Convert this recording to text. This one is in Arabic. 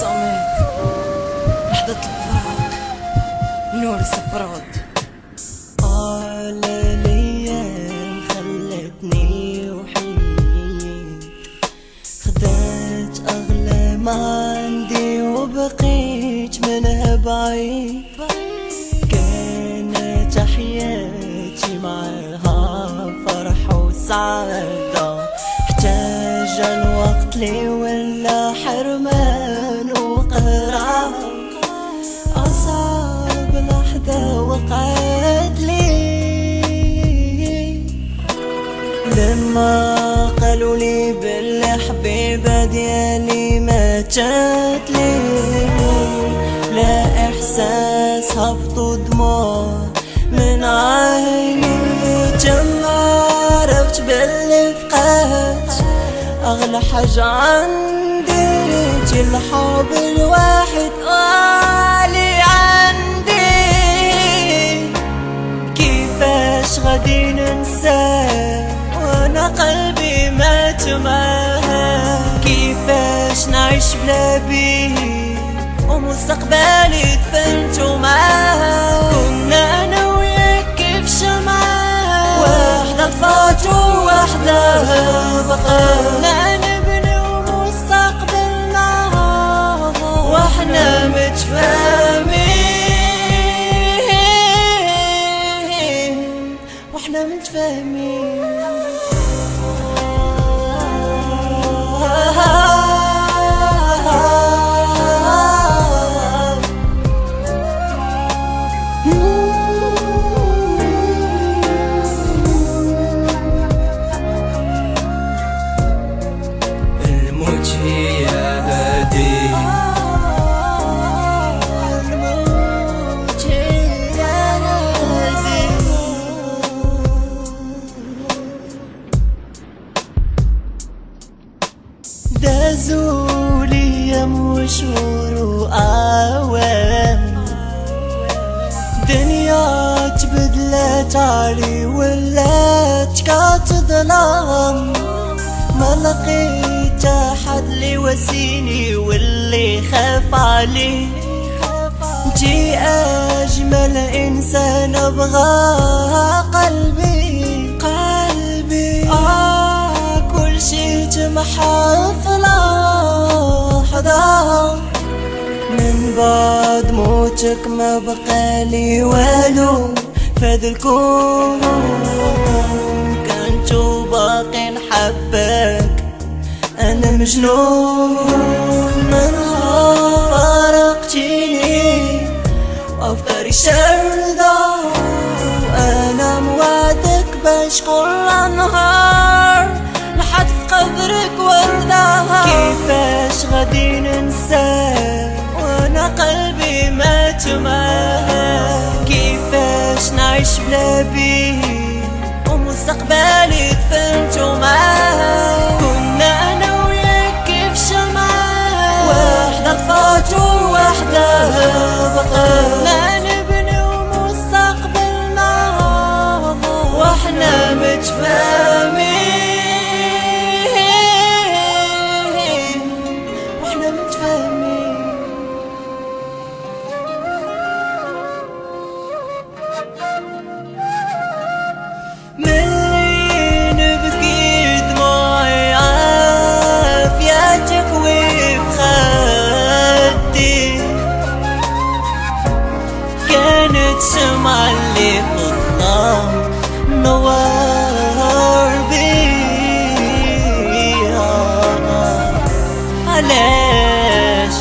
صامت لحظة الفراق نور السفرات. الايام خلتني وحيد، خدت اغلى ما عندي وبقيت منها بعيد. كانت حياتي معها فرح وسعادة، احتاج الوقت لي ولا حرمان وقهر. أصعب لحظة وقعت لي لما قالوا لي بالحبيبة ديالي ماتت لي. لا إحساس هبط ودموع من عيني، جمع عرفت باللي فقدت أغلى حاجة عندي. الحب الواحد غالي عندي، كيفاش غادي ننساه وانا قلبي مات معاه؟ كيفاش نعيش بلا بيه ومستقبلي دفنتو معاه؟ كنا انا وياك كيف شمعة واحدة طفات وواحدة بقى، نبني ومستقبلنا واحنا متفاهمين، واحنا متفاهمين. الموت هي هادي، الموت هي هادي. دازولي ايام وشهور واعوام، دنيا تبدلت علي ولات كتظلم. ما لقيت احد اللي واسيني واللي خاف علي. جي اجمل انسان بغاه قلبي، كل شي تمحى في لحظة. من بعد موتك ما بقالي والو فهاد الكون، كنتو باقي نحبك انا مجنون. من فارقتيني وافكاري شردة، وانا موعدك باش كل نهار لحد في قبرك وردة. كيفاش غادي ننساه وانا قلبي مات معاه؟ كيفاش نعيش بلا بيه ومستقبلي دفنتو معاه؟ كنا انا وياك كيف شمعة واحدة طفات وواحدة بقى، نبني ومستقبلنا واحنا متفاهمين، واحنا متفاهمين. ملي نبكي دموعي عافيتك وفي خدي، كانت شمعة اللي في الظلام نوار بيها. علاش